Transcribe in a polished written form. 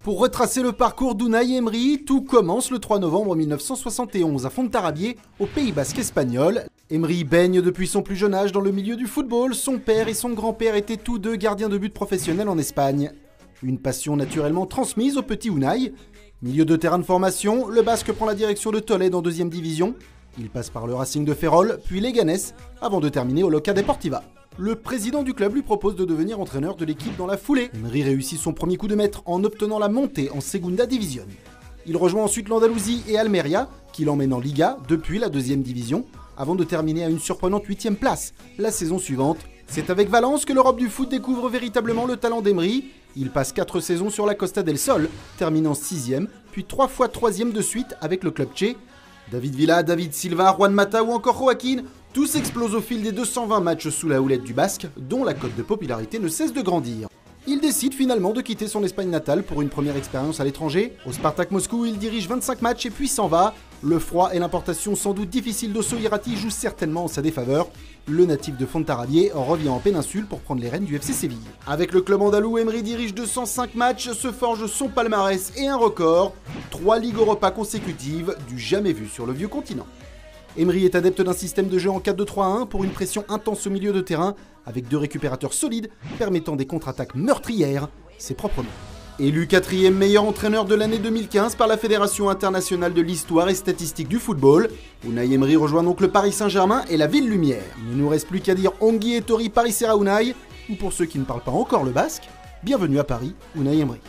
Pour retracer le parcours d'Unai Emery, tout commence le 3 novembre 1971 à Fontarabie, au Pays Basque espagnol. Emery baigne depuis son plus jeune âge dans le milieu du football. Son père et son grand-père étaient tous deux gardiens de but professionnels en Espagne. Une passion naturellement transmise au petit Unai. Milieu de terrain de formation, le Basque prend la direction de Tolède en 2e division. Il passe par le Racing de Ferrol, puis Leganés, avant de terminer au Loca Deportiva. Le président du club lui propose de devenir entraîneur de l'équipe dans la foulée. Emery réussit son premier coup de maître en obtenant la montée en Segunda División. Il rejoint ensuite l'Andalousie et Almeria, qui l'emmène en Liga depuis la 2e division, avant de terminer à une surprenante 8e place la saison suivante. C'est avec Valence que l'Europe du foot découvre véritablement le talent d'Emery. Il passe 4 saisons sur la Costa del Sol, terminant 6e, puis 3 fois 3e de suite avec le club tché. David Villa, David Silva, Juan Mata ou encore Joaquín, tous explosent au fil des 220 matchs sous la houlette du Basque, dont la cote de popularité ne cesse de grandir. Il décide finalement de quitter son Espagne natale pour une première expérience à l'étranger. Au Spartak Moscou, il dirige 25 matchs et puis s'en va. Le froid et l'importation sans doute difficile d'Osso Irati jouent certainement en sa défaveur. Le natif de Fontarabie revient en péninsule pour prendre les rênes du FC Séville. Avec le club andalou, Emery dirige 205 matchs, se forge son palmarès et un record. 3 Ligues Europa consécutives, du jamais vu sur le vieux continent. Emery est adepte d'un système de jeu en 4-2-3-1 pour une pression intense au milieu de terrain, avec 2 récupérateurs solides permettant des contre-attaques meurtrières, ses propres mots. Élu 4e meilleur entraîneur de l'année 2015 par la Fédération internationale de l'histoire et statistique du football, Unai Emery rejoint donc le Paris Saint-Germain et la Ville Lumière. Il ne nous reste plus qu'à dire Ongi Etorri Paris Serra Unai, ou pour ceux qui ne parlent pas encore le basque, bienvenue à Paris, Unai Emery.